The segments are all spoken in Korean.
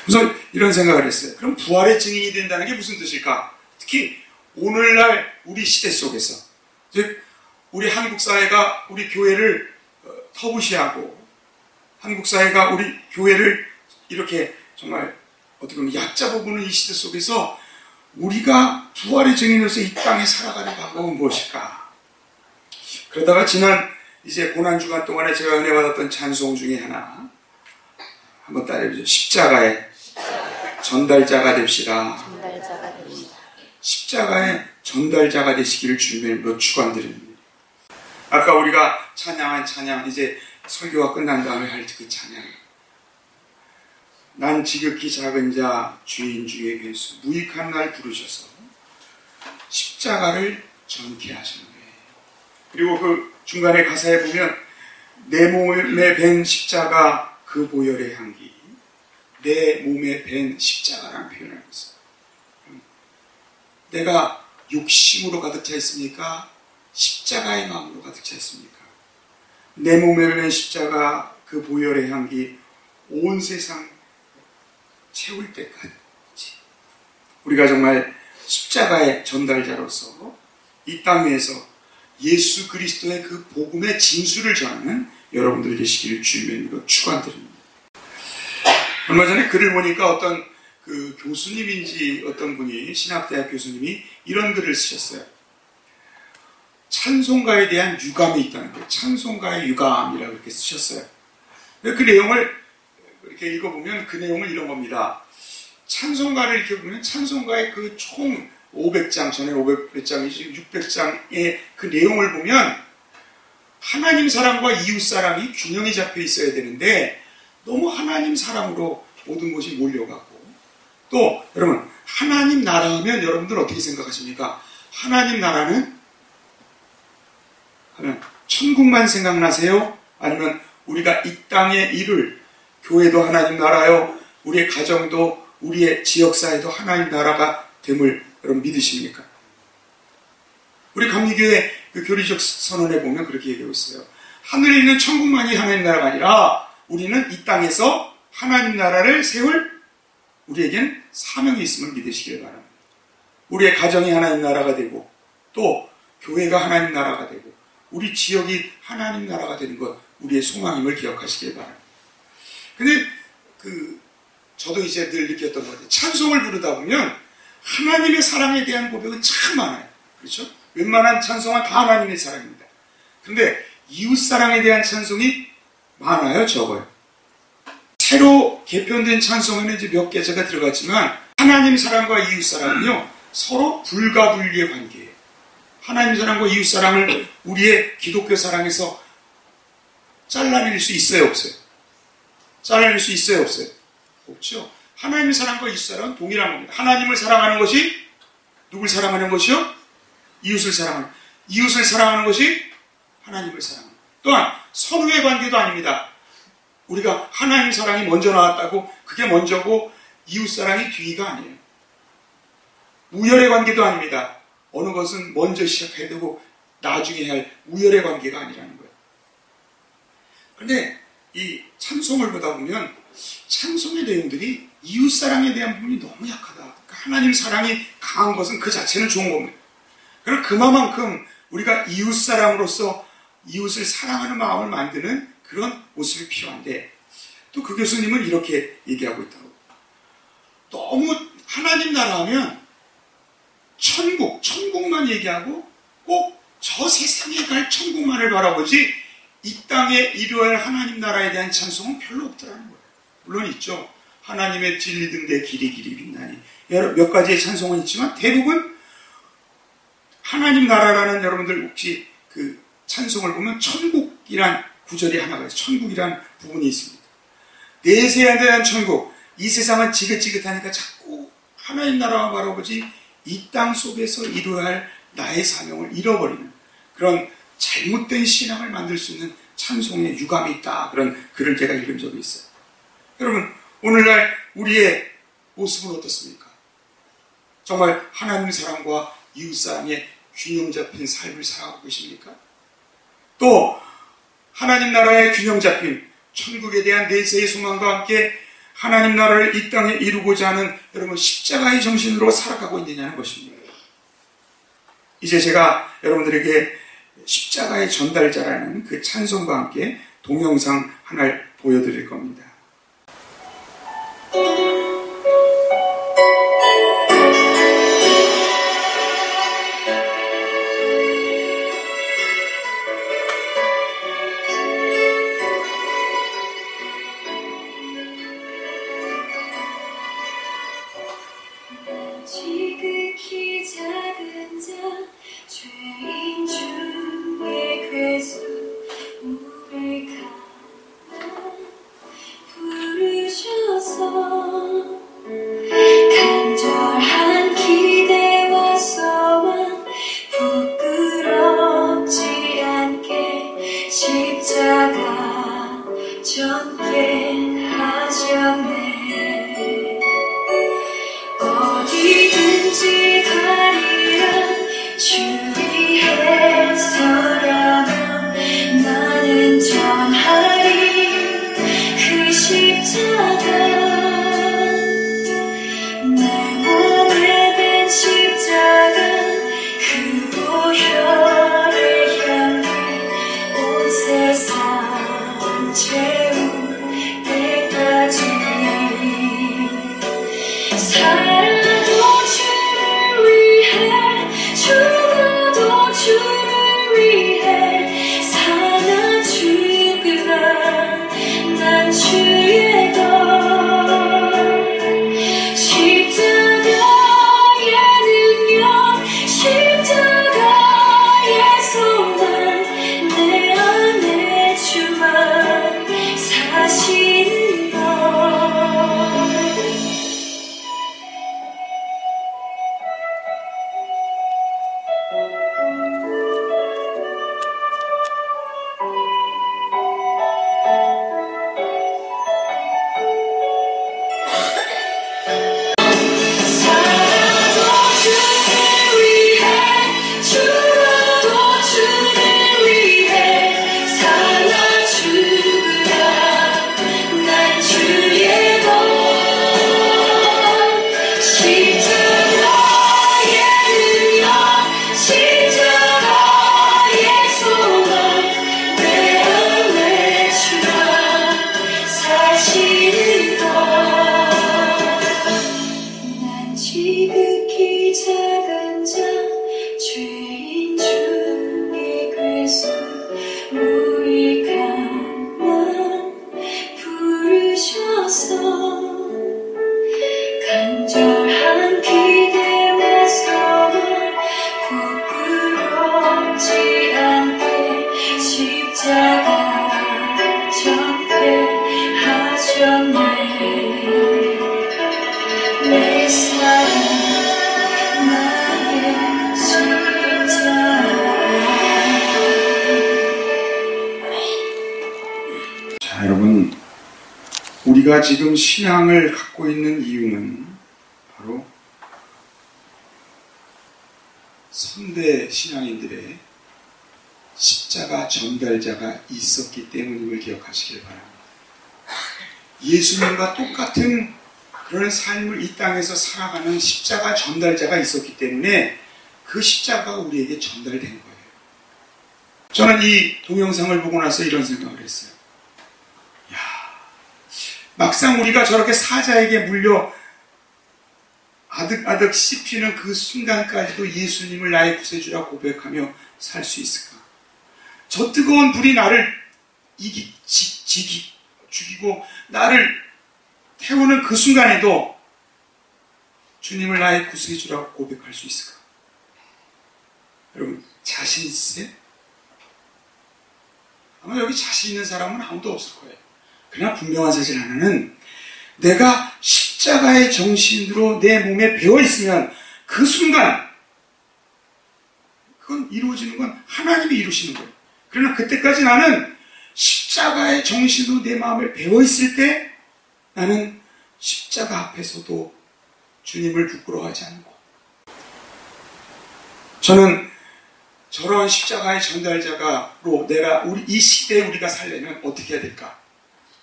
우선 이런 생각을 했어요. 그럼 부활의 증인이 된다는 게 무슨 뜻일까? 특히 오늘날 우리 시대 속에서, 즉 우리 한국 사회가 우리 교회를 터부시하고 한국 사회가 우리 교회를 이렇게 정말 어떻게 보면 얕잡아 보는 이 시대 속에서 우리가 부활의 증인으로서 이 땅에 살아가는 방법은 무엇일까? 그러다가 지난 이제 고난주간 동안에 제가 은혜 받았던 찬송 중에 하나 한번 따라해보죠. 십자가의 전달자가 됩시다. 십자가의 전달자가 되시기를 주님의 축원드립니다. 아까 우리가 찬양한 찬양, 이제 설교가 끝난 다음에 할 그 찬양. 난 지극히 작은 자 주인 중에 괴수 무익한 날 부르셔서 십자가를 전케 하시는 거예요. 그리고 그 중간에 가사에 보면 내 몸에 밴 십자가 그 보혈의 향기, 내 몸에 밴 십자가라는 표현을 하고 있어요. 내가 욕심으로 가득 차 있습니까? 십자가의 마음으로 가득 차 있습니까? 내 몸에 밴 십자가 그 보혈의 향기 온 세상 채울 때까지 우리가 정말 십자가의 전달자로서 이 땅 위에서 예수 그리스도의 그 복음의 진수를 전하는 여러분들 되시기를 주님의 이름으로 축원드립니다. 얼마 전에 글을 보니까 어떤 그 교수님인지 어떤 분이 신학대학 교수님이 이런 글을 쓰셨어요. 찬송가에 대한 유감이 있다는 거예요. 찬송가의 유감이라고 이렇게 쓰셨어요. 그 내용을 이렇게 읽어보면 그 내용은 이런 겁니다. 찬송가를 이렇게 보면 찬송가의 그 총 500장, 전에 500장이지 600장의 그 내용을 보면 하나님 사랑과 이웃 사랑이 균형이 잡혀 있어야 되는데 너무 하나님 사랑으로 모든 것이 몰려가고 또 여러분 하나님 나라 하면 여러분들 어떻게 생각하십니까? 하나님 나라는 하면 천국만 생각나세요? 아니면 우리가 이 땅에 이룰 교회도 하나님 나라요, 우리의 가정도 우리의 지역사회도 하나님 나라가 됨을 여러분 믿으십니까? 우리 감리교회 그 교리적 선언에 보면 그렇게 얘기하고 있어요. 하늘에 있는 천국만이 하나님 나라가 아니라 우리는 이 땅에서 하나님 나라를 세울 우리에겐 사명이 있음을 믿으시길 바랍니다. 우리의 가정이 하나님 나라가 되고 또 교회가 하나님 나라가 되고 우리 지역이 하나님 나라가 되는 것 우리의 소망임을 기억하시길 바랍니다. 근데 저도 이제 늘 느꼈던 것 같아요. 찬송을 부르다 보면 하나님의 사랑에 대한 고백은 참 많아요. 그렇죠? 웬만한 찬송은 다 하나님의 사랑입니다. 근데 이웃 사랑에 대한 찬송이 많아요, 적어요. 새로 개편된 찬송에는 이제 몇 개 제가 들어갔지만 하나님 사랑과 이웃 사랑은요 서로 불가분리의 관계예요. 하나님 사랑과 이웃 사랑을 우리의 기독교 사랑에서 잘라낼 수 있어요, 없어요? 잘라낼 수 있어요, 없어요? 없죠. 하나님의 사랑과 이웃 사랑은 동일한 겁니다. 하나님을 사랑하는 것이 누굴 사랑하는 것이요? 이웃을 사랑하는. 이웃을 사랑하는 것이 하나님을 사랑하는. 또한 서로의 관계도 아닙니다. 우리가 하나님 사랑이 먼저 나왔다고 그게 먼저고 이웃 사랑이 뒤가 아니에요. 우열의 관계도 아닙니다. 어느 것은 먼저 시작해야 되고 나중에 할 우열의 관계가 아니라는 거예요. 그런데 이 찬송을 보다 보면 찬송의 내용들이 이웃사랑에 대한 부분이 너무 약하다. 그러니까 하나님 사랑이 강한 것은 그 자체는 좋은 겁니다. 그럼 그만큼 우리가 이웃사랑으로서 이웃을 사랑하는 마음을 만드는 그런 모습이 필요한데 또 그 교수님은 이렇게 얘기하고 있다고. 너무 하나님 나라 하면 천국만 얘기하고 꼭 저 세상에 갈 천국만을 바라보지 이 땅에 이루어야 할 하나님 나라에 대한 찬송은 별로 없더라는 거예요. 물론 있죠. 하나님의 진리 등 내 길이 빛나니. 몇 가지의 찬송은 있지만 대부분 하나님 나라라는 여러분들 혹시 그 찬송을 보면 천국이란 구절이 하나가 있어요. 천국이란 부분이 있습니다. 내세에 대한 천국. 이 세상은 지긋지긋하니까 자꾸 하나님 나라와 바라보지 이 땅 속에서 이루어야 할 나의 사명을 잃어버리는 그런 잘못된 신앙을 만들 수 있는 찬송에 유감이 있다. 그런 글을 제가 읽은 적이 있어요. 여러분, 오늘날 우리의 모습은 어떻습니까? 정말 하나님 사랑과 이웃 사랑의 균형 잡힌 삶을 살아가고 계십니까? 또 하나님 나라의 균형 잡힌 천국에 대한 내세의 소망과 함께 하나님 나라를 이 땅에 이루고자 하는 여러분 십자가의 정신으로 살아가고 있느냐는 것입니다. 이제 제가 여러분들에게 십자가의 전달자라는 그 찬송과 함께 동영상 하나를 보여드릴 겁니다. 지극히 작은 자 죄인 중에 괴수 무익하나 부르셔서 간절한 기대와 소망 부끄럽지 않게 십자가 전게 하셨네. 어디든지 가리라 주 위에 서라면 나는 전하리 그 십자가. 내 몸에 댄 십자가 그 보혈을 향해 온 세상 채울 때까지 살아도 주를 위해 죽어도 주를 위해 사나 죽으나 난 주의 것. 십자가의 능력 십자가의 소망 내 안에 주만 사시는 것. 지극히 작은 자 죄인 중에 괴수 무익한 난 부르셔서 간절한 기대와 소망 부끄럽지 않게 십자가 전폐하셨네. 내 사랑 나의 십자가. 자, 여러분, 우리가 지금 신앙을 갖고 있는 이유는 바로 선대 신앙인들의 십자가 전달자가 있었기 때문임을 기억하시길 바랍니다. 예수님과 똑같은 그런 삶을 이 땅에서 살아가는 십자가 전달자가 있었기 때문에 그 십자가가 우리에게 전달된 거예요. 저는 이 동영상을 보고 나서 이런 생각을 했어요. 야, 막상 우리가 저렇게 사자에게 물려 아득아득 씹히는 그 순간까지도 예수님을 나의 구세주라 고백하며 살 수 있을까? 저 뜨거운 불이 나를 죽이고 나를 태우는 그 순간에도 주님을 나의 구세주라고 고백할 수 있을까? 여러분, 자신 있으세요? 아마 여기 자신 있는 사람은 아무도 없을 거예요. 그러나 분명한 사실 하나는 내가 십자가의 정신으로 내 몸에 배어있으면 그 순간 그건 이루어지는 건 하나님이 이루시는 거예요. 그러나 그때까지 나는 십자가의 정신으로 내 마음에 배어있을 때 나는 십자가 앞에서도 주님을 부끄러워하지 않고, 저는 저러한 십자가의 전달자가로 이 시대에 우리가 살려면 어떻게 해야 될까?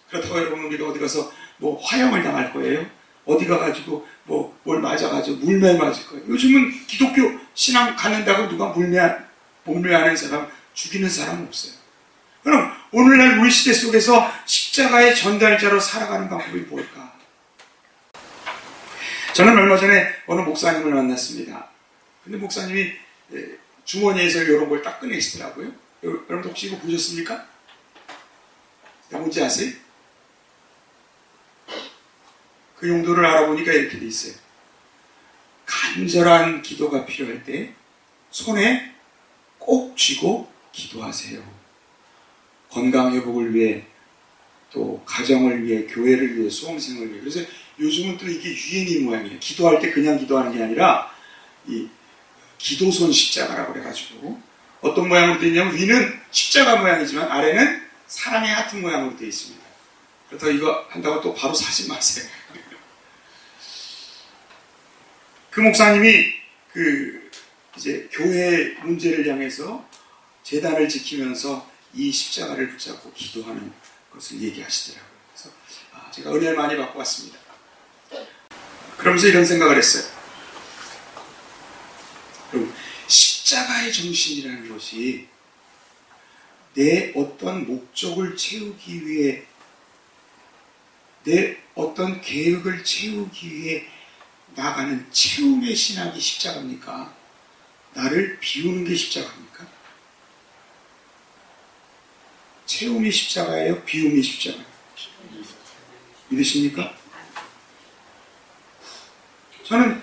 그렇다고 여러분 우리가 어디 가서 뭐 화형을 당할 거예요. 어디 가가지고 뭐 뭘 맞아가지고 물매 맞을 거예요. 요즘은 기독교 신앙 갖는다고 누가 물매하는 사람, 죽이는 사람 없어요. 그럼 오늘날 우리 시대 속에서 십자가의 전달자로 살아가는 방법이 뭘까? 저는 얼마 전에 어느 목사님을 만났습니다. 근데 목사님이 주머니에서 이런 걸 딱 꺼내시더라고요. 여러분도 혹시 이거 보셨습니까? 뭔지 아세요? 그 용도를 알아보니까 이렇게 돼 있어요. 간절한 기도가 필요할 때 손에 꼭 쥐고 기도하세요. 건강 회복을 위해, 또 가정을 위해, 교회를 위해, 수험생을 위해. 그래서 요즘은 또 이게 유행인 모양이에요. 기도할 때 그냥 기도하는 게 아니라 이 기도손 십자가라고 그래가지고 어떤 모양으로 되어 있냐면 위는 십자가 모양이지만 아래는 사랑의 하트 모양으로 되어 있습니다. 그렇다고 이거 한다고 또 바로 사지 마세요. 그 목사님이 이제 교회 문제를 향해서 재단을 지키면서 이 십자가를 붙잡고 기도하는 것을 얘기하시더라고요. 그래서 제가 은혜를 많이 받고 왔습니다. 그러면서 이런 생각을 했어요. 그럼 십자가의 정신이라는 것이 내 어떤 목적을 채우기 위해, 내 어떤 계획을 채우기 위해 나가는 채움의 신학이 십자가입니까? 나를 비우는 게 십자가입니까? 채움이 십자가예요? 비움이 십자가예요? 믿으십니까? 저는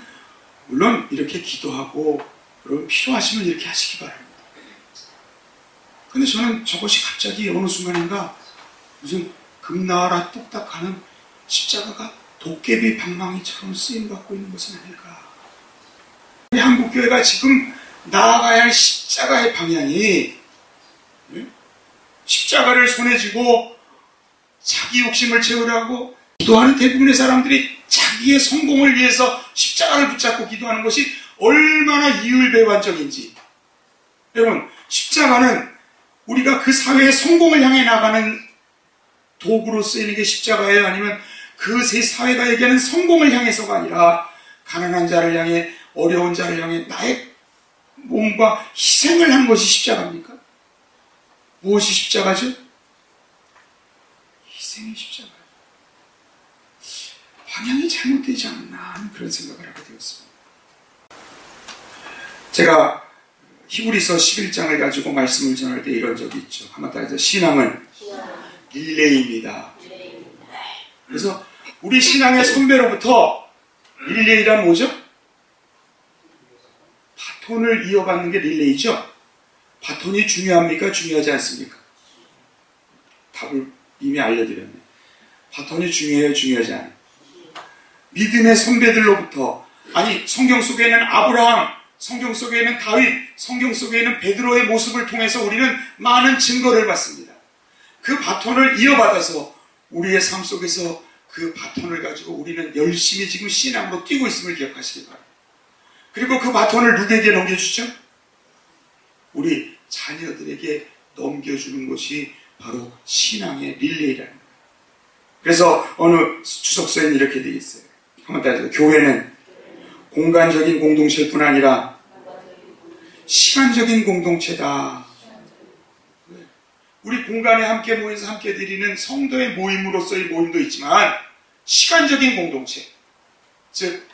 물론 이렇게 기도하고 여러분 필요하시면 이렇게 하시기 바랍니다. 근데 저는 저것이 갑자기 어느 순간인가 무슨 금나와라 뚝딱 하는 십자가가 도깨비 방망이처럼 쓰임받고 있는 것은 아닐까. 우리 한국교회가 지금 나아가야 할 십자가의 방향이 십자가를 손에 쥐고 자기 욕심을 채우려고 기도하는 대부분의 사람들이 자기의 성공을 위해서 십자가를 붙잡고 기도하는 것이 얼마나 이율배반적인지. 여러분, 십자가는 우리가 그 사회의 성공을 향해 나가는 도구로 쓰이는 게 십자가예요? 아니면 그 새 사회가 얘기하는 성공을 향해서가 아니라 가난한 자를 향해, 어려운 자를 향해 나의 몸과 희생을 한 것이 십자가입니까? 무엇이 십자가죠? 희생이 십자가예요. 방향이 잘못되지 않나 하는 그런 생각을 하게 되었습니다. 제가 히브리서 11장을 가지고 말씀을 전할 때 이런 적이 있죠. 한번 따라서 신앙은 릴레이입니다. 그래서 우리 신앙의 선배로부터 릴레이란 뭐죠? 바톤을 이어받는 게 릴레이죠. 바톤이 중요합니까? 중요하지 않습니까? 답을 이미 알려드렸네. 바톤이 중요해요? 중요하지 않아요? 믿음의 선배들로부터, 아니 성경 속에는 아브라함, 성경 속에는 다윗, 성경 속에는 베드로의 모습을 통해서 우리는 많은 증거를 받습니다. 그 바톤을 이어받아서 우리의 삶 속에서 그 바톤을 가지고 우리는 열심히 지금 신앙으로 뛰고 있음을 기억하시기 바랍니다. 그리고 그 바톤을 누구에게 넘겨주죠? 우리 자녀들에게 넘겨주는 것이 바로 신앙의 릴레이라는 거예요. 그래서 어느 주석서에는 이렇게 되어 있어요. 한번 따라서 교회는 공간적인 공동체일 뿐 아니라 시간적인 공동체다. 우리 공간에 함께 모여서 함께 드리는 성도의 모임으로서의 모임도 있지만 시간적인 공동체, 즉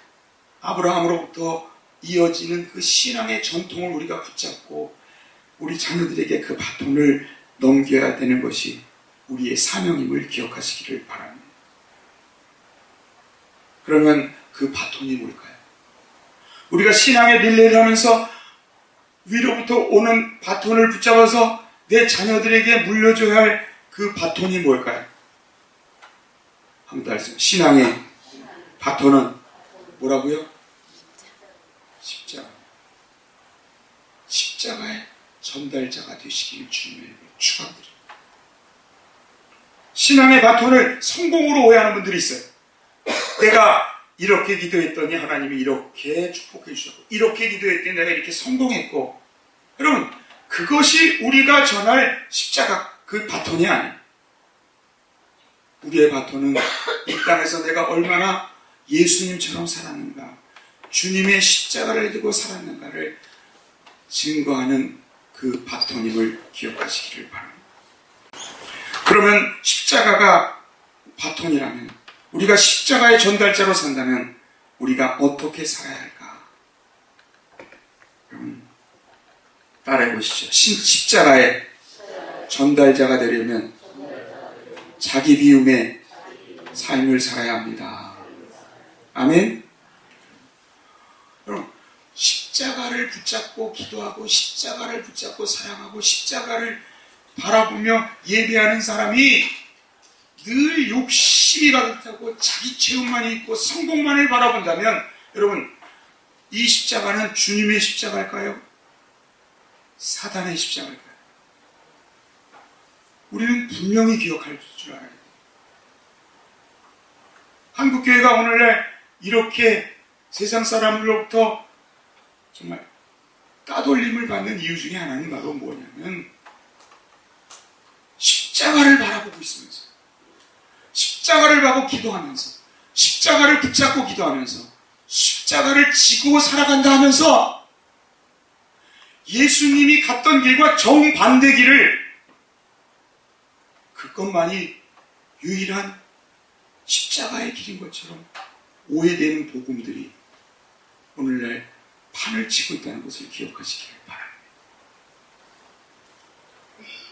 아브라함으로부터 이어지는 그 신앙의 전통을 우리가 붙잡고 우리 자녀들에게 그 바톤을 넘겨야 되는 것이 우리의 사명임을 기억하시기를 바랍니다. 그러면 그 바톤이 뭘까요? 우리가 신앙의 릴레이를 하면서 위로부터 오는 바톤을 붙잡아서 내 자녀들에게 물려줘야 할 그 바톤이 뭘까요? 한번 더 하겠습니다. 신앙의 바톤은 뭐라고요? 십자가. 십자가의 전달자가 되시길 주님의 축원드립니다. 신앙의 바톤을 성공으로 오해하는 분들이 있어요. 내가 이렇게 기도했더니 하나님이 이렇게 축복해 주셨고, 이렇게 기도했더니 내가 이렇게 성공했고. 여러분, 그것이 우리가 전할 십자가 그 바톤이 아니에요. 우리의 바톤은 이 땅에서 내가 얼마나 예수님처럼 살았는가, 주님의 십자가를 지고 살았는가를 증거하는 그 바톤임을 기억하시기를 바랍니다. 그러면 십자가가 바톤이라면, 우리가 십자가의 전달자로 산다면 우리가 어떻게 살아야 할까? 여러분 따라해 보시죠. 십자가의 전달자가 되려면 자기 비움의 삶을 살아야 합니다. 아멘. 여러분, 십자가를 붙잡고 기도하고 십자가를 붙잡고 사랑하고 십자가를 바라보며 예배하는 사람이 늘 욕심이 가득하고 자기 체험만이 있고 성공만을 바라본다면, 여러분, 이 십자가는 주님의 십자가일까요? 사단의 십자가일까요? 우리는 분명히 기억할 줄 알아야 돼요. 한국교회가 오늘날 이렇게 세상 사람들로부터 정말 따돌림을 받는 이유 중에 하나는 바로 뭐냐면, 십자가를 바라보고 있으면서, 십자가를 보고 기도하면서, 십자가를 붙잡고 기도하면서, 십자가를 지고 살아간다 하면서 예수님이 갔던 길과 정반대 길을, 그것만이 유일한 십자가의 길인 것처럼 오해되는 복음들이 오늘날 판을 치고 있다는 것을 기억하시기를 바랍니다.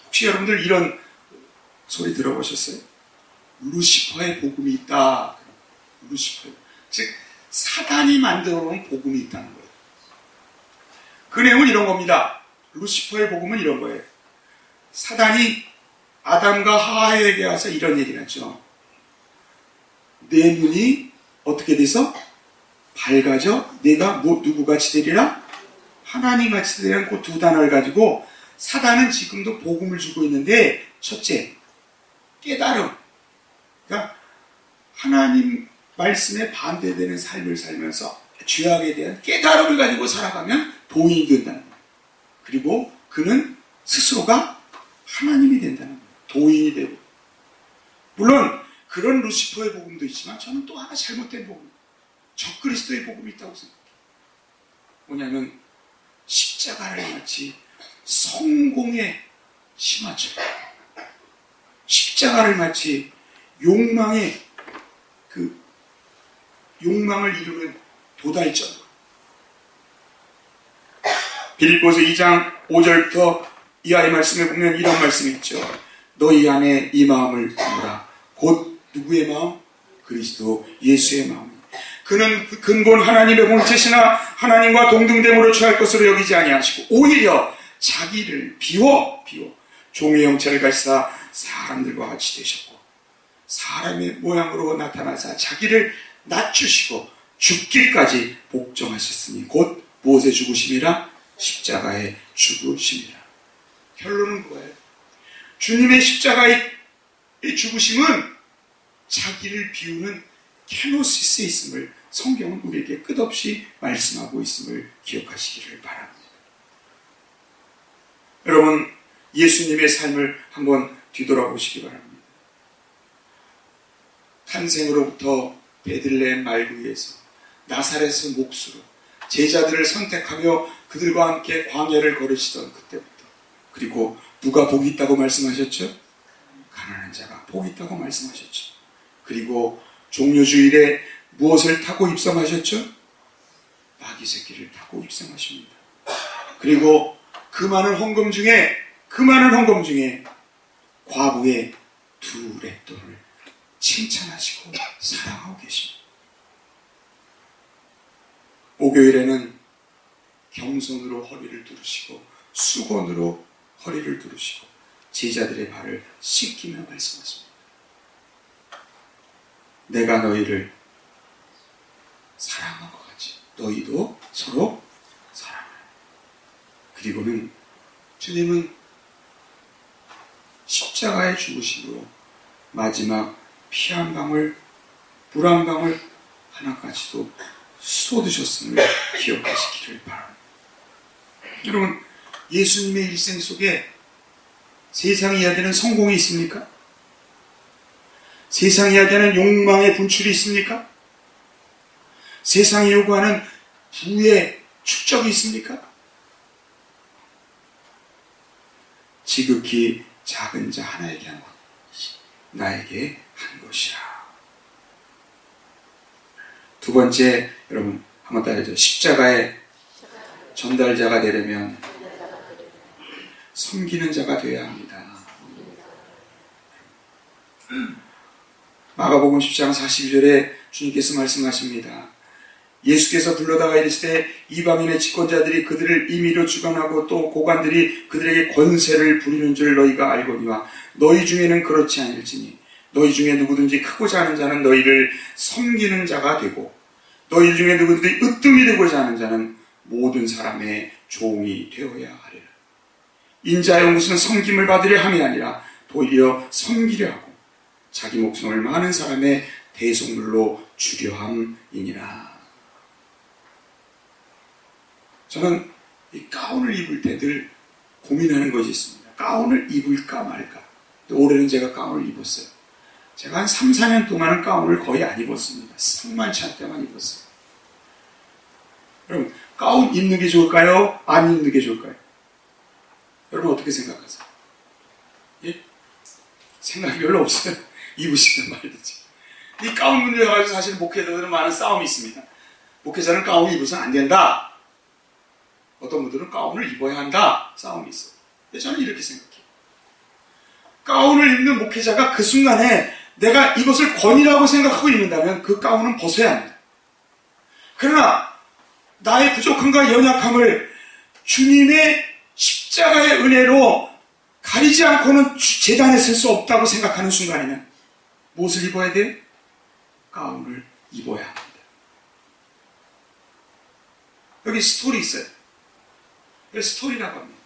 혹시 여러분들 이런 소리 들어보셨어요? 루시퍼의 복음이 있다. 루시퍼, 즉 사단이 만들어 놓은 복음이 있다는 거예요. 그 내용은 이런 겁니다. 루시퍼의 복음은 이런 거예요. 사단이 아담과 하와에게 와서 이런 얘기를 하죠. 내 눈이 어떻게 돼서 밝아져 내가 누구같이 되리라? 하나님같이 되리라는 그 두 단어를 가지고 사단은 지금도 복음을 주고 있는데, 첫째, 깨달음. 그러니까 하나님 말씀에 반대되는 삶을 살면서 죄악에 대한 깨달음을 가지고 살아가면 도인이 된다는 거예요. 그리고 그는 스스로가 하나님이 된다는 거예요. 도인이 되고. 물론 그런 루시퍼의 복음도 있지만 저는 또 하나 잘못된 복음, 적그리스도의 복음이 있다고 생각해요. 뭐냐면 십자가를 마치 성공의 심화처럼, 십자가를 마치 욕망의 욕망을 이루는 도달점. 빌립보서 2장 5절부터 이하의 말씀에 보면 이런 말씀이 있죠. 너희 안에 이 마음을 두라. 곧 누구의 마음? 그리스도 예수의 마음. 그는 근본 하나님의 본체시나 하나님과 동등됨으로 처할 것으로 여기지 아니하시고 오히려 자기를 비워 종의 형체를 가지사 사람들과 같이 되셨고, 사람의 모양으로 나타나사 자기를 낮추시고 죽기까지 복종하셨으니 곧 무엇에 죽으심이라? 십자가에 죽으심이라. 결론은 뭐예요? 주님의 십자가의 죽으심은 자기를 비우는 케노시스에 있음을 성경은 우리에게 끝없이 말씀하고 있음을 기억하시기를 바랍니다. 여러분, 예수님의 삶을 한번 뒤돌아보시기 바랍니다. 탄생으로부터 베들레헴 말구에서 나사렛의 몫으로 제자들을 선택하며 그들과 함께 광야를 걸으시던 그때부터, 그리고 누가 복이 있다고 말씀하셨죠? 가난한 자가 복이 있다고 말씀하셨죠. 그리고 종려주일에 무엇을 타고 입성하셨죠? 마귀 새끼를 타고 입성하십니다. 그리고 그 많은 헌금 중에 과부의 두 랩돈을 칭찬하시고 사랑하고 계십니다. 목요일에는 경손으로 허리를 두르시고 수건으로 허리를 두르시고 제자들의 발을 씻기며 말씀하십니다. 내가 너희를 사랑한 것 같이 너희도 서로 사랑하라. 그리고는 주님은 십자가의 죽으심으로 마지막 피 한 방울, 물 한 방울 하나까지도 쏟으셨음을 기억하시기를 바랍니다. 여러분, 예수님의 일생 속에 세상이 이야기하는 성공이 있습니까? 세상이 이야기하는 욕망의 분출이 있습니까? 세상이 요구하는 부의 축적이 있습니까? 지극히 작은 자 하나에게 한 것이 나에게 한 것이라. 두 번째, 여러분 한번 따라해줘. 십자가의 전달자가 되려면 섬기는 자가 되어야 합니다. 마가복음 10장 42절에 주님께서 말씀하십니다. 예수께서 불러다가 이르시되 이방인의 집권자들이 그들을 임의로 주관하고 또 고관들이 그들에게 권세를 부리는 줄 너희가 알거니와 너희 중에는 그렇지 아니할지니 너희 중에 누구든지 크고자 하는 자는 너희를 섬기는 자가 되고 너희 중에 누구든지 으뜸이 되고자 하는 자는 모든 사람의 종이 되어야 하리라. 인자의 온 것은 섬김을 받으려 함이 아니라 도리어 섬기려 하고 자기 목숨을 많은 사람의 대속물로 주려 함이니라. 저는 이 가운을 입을 때 늘 고민하는 것이 있습니다. 가운을 입을까 말까. 올해는 제가 가운을 입었어요. 제가 한 3, 4년 동안은 가운을 거의 안 입었습니다. 상만치 않을 때만 입었어요. 여러분, 가운 입는 게 좋을까요? 안 입는 게 좋을까요? 여러분 어떻게 생각하세요? 예? 생각이 별로 없어요. 입으시든 말든지. 이 가운 문제에 가지고 사실 목회자들은 많은 싸움이 있습니다. 목회자는 가운을 입어서는 안 된다. 어떤 분들은 가운을 입어야 한다. 싸움이 있어요. 근데 저는 이렇게 생각해요. 가운을 입는 목회자가 그 순간에 내가 이것을 권위라고 생각하고 입는다면 그 가운은 벗어야 합니다. 그러나 나의 부족함과 연약함을 주님의 십자가의 은혜로 가리지 않고는 제단에 설 수 없다고 생각하는 순간에는 무엇을 입어야 돼요? 가운을 입어야 합니다. 여기 스톨이 있어요. 스톨이라고 합니다.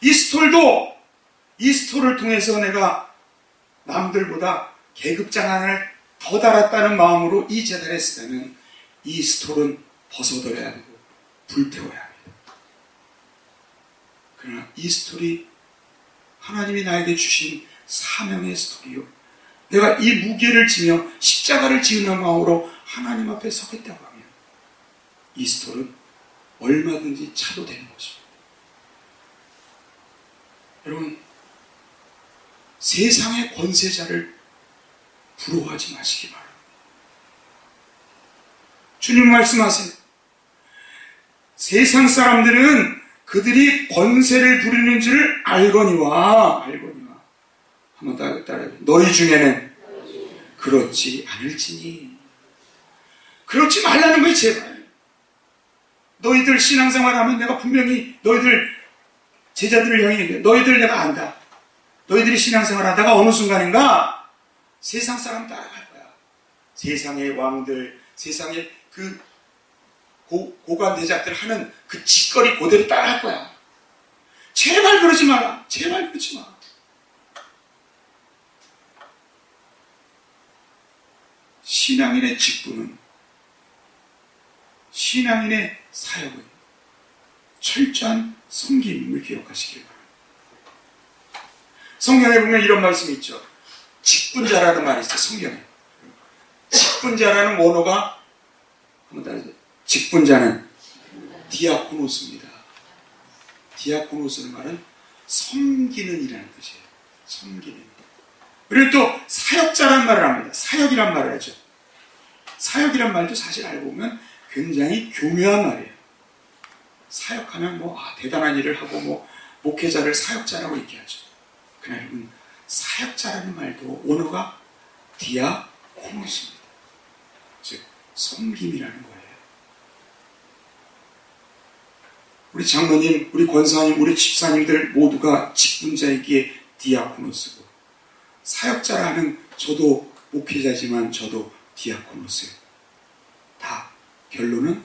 이 스톨을 통해서 내가 남들보다 계급장 하나를 더 달았다는 마음으로 이 제단에 쓰다면 이 스톨은 벗어들어야 되고 불태워야 합니다. 그러나 이 스톨이 하나님이 나에게 주신 사명의 스톨이요. 내가 이 무게를 지며 십자가를 지으는 마음으로 하나님 앞에 서겠다고 하면 이 스톨은 얼마든지 차도 되는 것입니다. 여러분, 세상의 권세자를 부러워하지 마시기 바랍니다. 주님 말씀하세요. 세상 사람들은 그들이 권세를 부리는 줄 알거니와 한번 따라해요. 너희 중에는 그렇지 않을지니. 그렇지 말라는 거예요, 제발. 너희들 신앙생활하면 내가 분명히 너희들 제자들을 향해 너희들 내가 안다. 너희들이 신앙생활하다가 어느 순간인가 세상 사람 따라갈 거야. 세상의 왕들, 세상의 그 고관 대작들 하는 그 짓거리 그대로 따라할 거야. 제발 그러지 마라. 제발 그러지 마. 신앙인의 직분은, 신앙인의 사역은 철저한 섬김을 기억하시길 바랍니다. 성경에 보면 이런 말씀이 있죠. 직분자라는 말이 있어요. 성경에. 직분자라는 원어가 한번 따라해주세요. 직분자는 디아코노스입니다. 디아코노스는 말은 섬기는 이라는 뜻이에요. 섬기는. 그리고 또 사역자라는 말을 합니다. 사역이란 말을 하죠. 사역이란 말도 사실 알고 보면 굉장히 교묘한 말이에요. 사역하면 대단한 일을 하고 목회자를 사역자라고 얘기하죠. 그러나 여러분, 사역자라는 말도 원어가 디아코노스입니다. 즉 섬김이라는 거예요. 우리 장로님, 우리 권사님, 우리 집사님들 모두가 직분자이기에 디아코노스고, 사역자라는 저도 목회자지만 저도 디아코노스예요. 다 결론은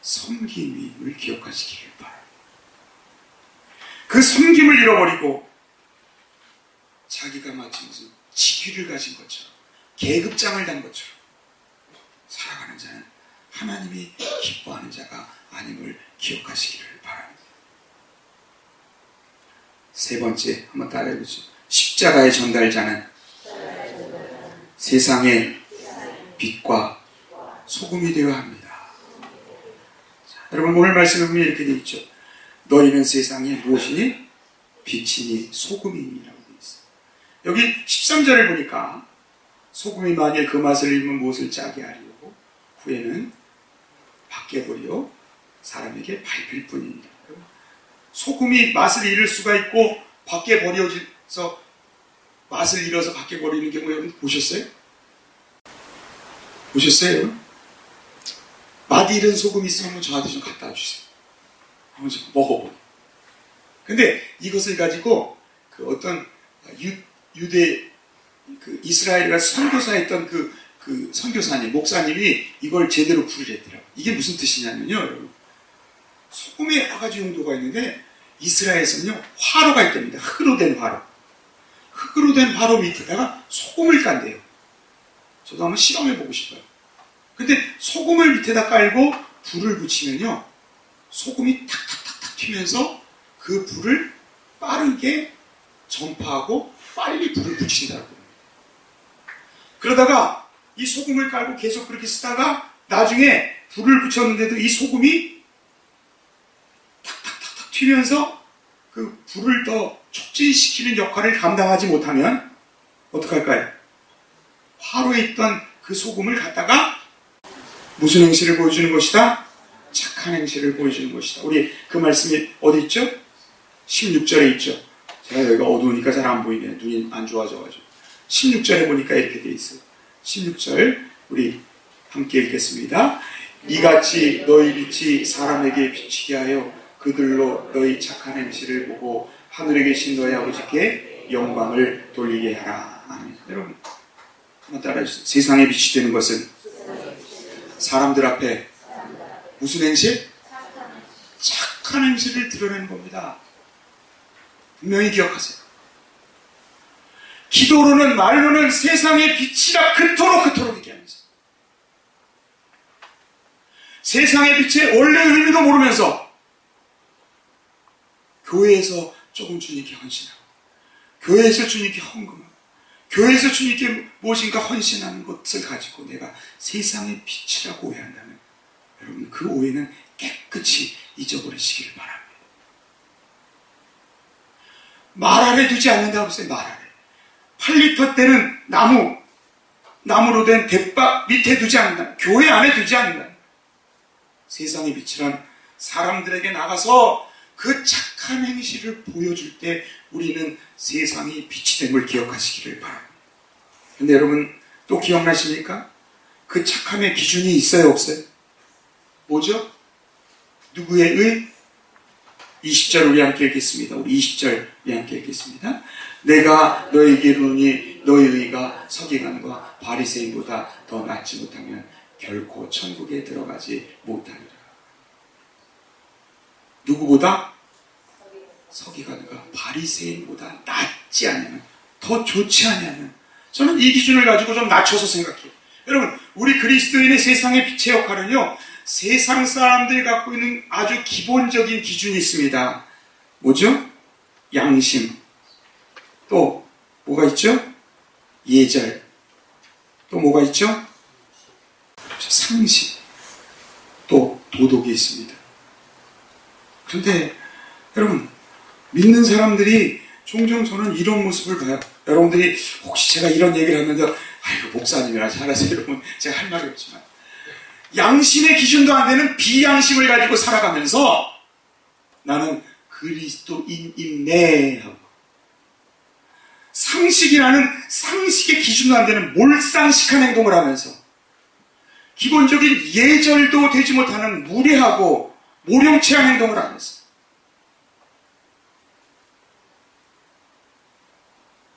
섬김임을 기억하시길 바랍니다. 그 섬김을 잃어버리고 자기가 마치 무슨 직위를 가진 것처럼 계급장을 단 것처럼 살아가는 자는 하나님이 기뻐하는 자가 아님을 기억하시기를 바랍니다. 세 번째 한번 따라해보죠. 십자가의 전달자는 세상의 빛과 소금이 되어야 합니다. 자, 여러분 오늘 말씀에 보면 이렇게 되어 있죠. 너희는 세상에 무엇이니? 빛이니 소금이니라고 되어 있어요. 여기 13절을 보니까 소금이 만일 그 맛을 잃으면 무엇을 짜게 하리요? 후에는 밖에 버려 사람에게 밟힐 뿐입니다. 소금이 맛을 잃을 수가 있고 밖에 버려져서 맛을 잃어서 밖에 버리는 경우 여러분 보셨어요? 보셨어요? 맛 잃은 소금 있으면 저한테 좀 갖다 주세요. 한번 좀 먹어보고. 근데 이것을 가지고 그 어떤 유대 그 이스라엘과 선교사했던 그 선교사님, 목사님이 이걸 제대로 풀이했더라고요. 이게 무슨 뜻이냐면요, 여러분. 소금에 여러 가지 용도가 있는데 이스라엘에서는요, 화로가 있답니다. 흙으로 된 화로. 흙으로 된 화로 밑에다가 소금을 깐대요. 저도 한번 실험해보고 싶어요. 근데 소금을 밑에다 깔고 불을 붙이면요, 소금이 탁탁탁탁 튀면서 그 불을 빠르게 전파하고 빨리 불을 붙인다고. 그러다가 이 소금을 깔고 계속 그렇게 쓰다가 나중에 불을 붙였는데도 이 소금이 탁탁탁탁 튀면서 그 불을 더 촉진시키는 역할을 감당하지 못하면 어떡할까요? 화로에 있던 그 소금을 갖다가 무슨 행실을 보여주는 것이다? 착한 행실을 보여주는 것이다. 우리 그 말씀이 어디 있죠? 16절에 있죠. 제가 여기가 어두우니까 잘 안 보이네. 눈이 안 좋아져가지고. 16절에 보니까 이렇게 되어 있어요. 16절 우리 함께 읽겠습니다. 이같이 너희 빛이 사람에게 비치게 하여 그들로 너희 착한 행실을 보고 하늘에 계신 너희 아버지께 영광을 돌리게 하라. 아멘. 여러분 한번 따라해주세요. 세상에 빛이 되는 것은 사람들 앞에 무슨 행실? 착한 행실을 드러내는 겁니다. 분명히 기억하세요. 기도로는 말로는 세상의 빛이라 그토록 얘기하면서 세상의 빛의 원래 의미도 모르면서 교회에서 조금 주님께 헌신하고 교회에서 주님께 헌금하고 교회에서 주님께 무엇인가 헌신하는 것을 가지고 내가 세상의 빛이라고 오해한다면 여러분 그 오해는 깨끗이 잊어버리시기를 바랍니다. 말 아래 두지 않는다고 했어요. 말 아래. 8리터 때는 나무로 된 대박 밑에 두지 않는다. 교회 안에 두지 않는다. 세상의 빛이란 사람들에게 나가서 그 착한 행실을 보여줄 때 우리는 세상이 빛이 된 걸 기억하시기를 바랍니다. 근데 여러분 또 기억나십니까? 그 착함의 기준이 있어요, 없어요? 뭐죠? 누구의 의? 20절 우리 함께 읽겠습니다. 우리 20절 우리 함께 읽겠습니다. 내가 너에게 이르노니 너의 의가 서기관과 바리새인보다 더 낫지 못하면 결코 천국에 들어가지 못하리라. 누구보다? 서기관과 바리새인보다 낫지 않으면 더 좋지 않으면 저는 이 기준을 가지고 좀 낮춰서 생각해요. 여러분 우리 그리스도인의 세상의 빛의 역할은요 세상 사람들이 갖고 있는 아주 기본적인 기준이 있습니다. 뭐죠? 양심. 또 뭐가 있죠? 예절. 또 뭐가 있죠? 상식. 또 도덕이 있습니다. 그런데 여러분 믿는 사람들이 종종 저는 이런 모습을 봐요. 여러분들이 혹시 제가 이런 얘기를 하면서 아이고 목사님이라 잘하세요. 여러분 제가 할 말이 없지만 양심의 기준도 안 되는 비양심을 가지고 살아가면서 나는 그리스도인이네 하고 상식이라는 상식의 기준도 안 되는 몰상식한 행동을 하면서 기본적인 예절도 되지 못하는 무례하고 모룡체한 행동을 하면서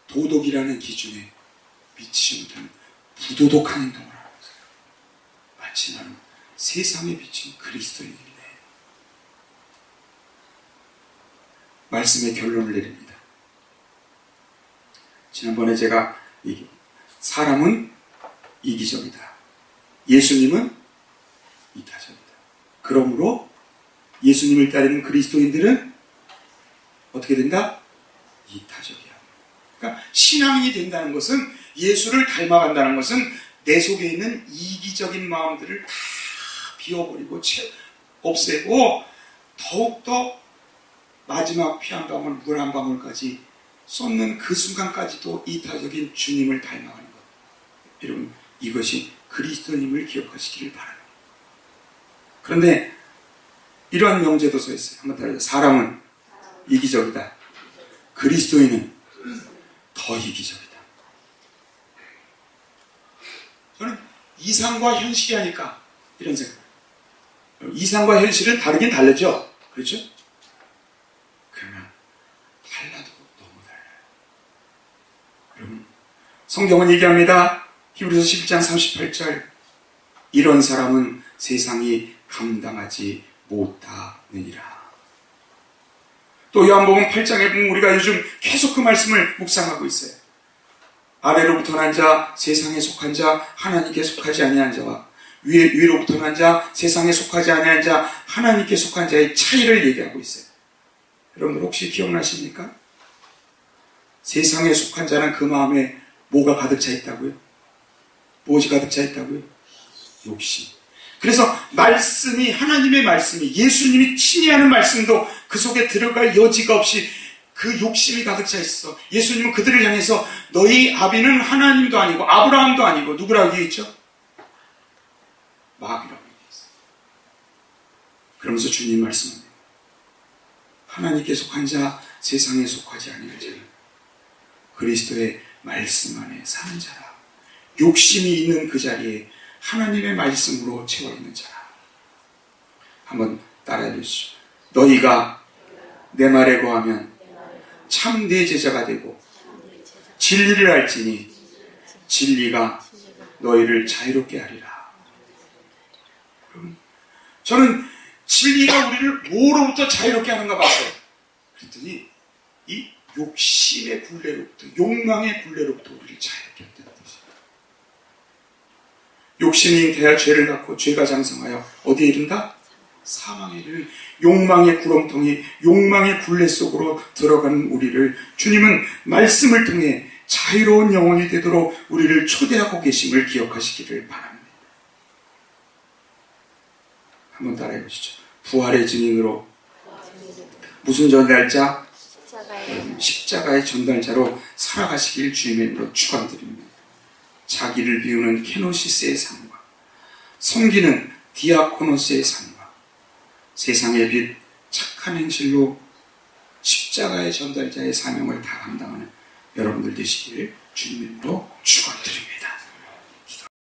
도덕이라는 기준에 미치지 못하는 부도덕한 행동을 하면서 마치 나는 세상에 비친 그리스도인이네. 말씀의 결론을 내립니다. 지난번에 제가 사람은 이기적이다. 예수님은 이타적이다. 그러므로 예수님을 따르는 그리스도인들은 어떻게 된다? 이타적이야. 그러니까 신앙인이 된다는 것은 예수를 닮아간다는 것은 내 속에 있는 이기적인 마음들을 다 비워버리고 없애고 더욱더 마지막 피 한 방울, 물 한 방울까지 쏟는 그 순간까지도 이타적인 주님을 닮아가는 것. 여러분, 이것이 그리스도님을 기억하시기를 바랍니다. 그런데 이러한 명제도 써 있어요. 한번 따라해서 사람은 이기적이다. 그리스도인은 더 이기적이다. 저는 이상과 현실이 하니까 이런 생각. 이상과 현실은 다르긴 다르죠. 그렇죠? 그러나 달라도 너무 달라요. 여러분, 성경은 얘기합니다. 히브리서 11장 38절. 이런 사람은 세상이 감당하지 못하느니라. 또 요한복음 8장에 보면 우리가 요즘 계속 그 말씀을 묵상하고 있어요. 아래로부터 난 자, 세상에 속한 자, 하나님께 속하지 아니한 자와 위로부터 난 자, 세상에 속하지 아니한 자, 하나님께 속한 자의 차이를 얘기하고 있어요. 여러분들 혹시 기억나십니까? 세상에 속한 자는 그 마음에 뭐가 가득 차 있다고요? 무엇이 가득 차 있다고요? 욕심. 그래서 말씀이, 하나님의 말씀이, 예수님이 친히 하는 말씀도 그 속에 들어갈 여지가 없이 그 욕심이 가득 차 있어. 예수님은 그들을 향해서 너희 아비는 하나님도 아니고 아브라함도 아니고 누구라고 얘기했죠? 마귀라고 얘기했어요. 그러면서 주님 말씀합니다. 하나님께 속한 자, 세상에 속하지 아니할 자는 그리스도의 말씀 안에 사는 자라. 욕심이 있는 그 자리에 하나님의 말씀으로 채워 있는 자라. 한번 따라해 주시죠. 너희가 내 말에 거하면 참 내 제자가 되고 진리를 알지니 진리가 너희를 자유롭게 하리라. 저는 진리가 우리를 뭐로부터 자유롭게 하는가 봤어요. 그랬더니 이 욕심의 굴레로부터, 욕망의 굴레로부터 우리를 자유롭게 한다는 뜻이에요. 욕심이 잉태하여 죄를 낳고 죄가 장성하여 어디에 이른다? 사망에 이르는 욕망의 구렁텅이, 욕망의 굴레 속으로 들어가는 우리를 주님은 말씀을 통해 자유로운 영혼이 되도록 우리를 초대하고 계심을 기억하시기를 바랍니다. 한번 따라해 보시죠. 부활의 증인으로 무슨 전달자? 십자가의 전달자로 살아가시길 주님의 이름으로 축원드립니다. 자기를 비우는 케노시스의 삶과 섬기는 디아코노스의 삶과 세상의 빛, 착한 행실로 십자가의 전달자의 사명을 다 감당하는 여러분들 되시기를 주님의 이름으로 축원드립니다.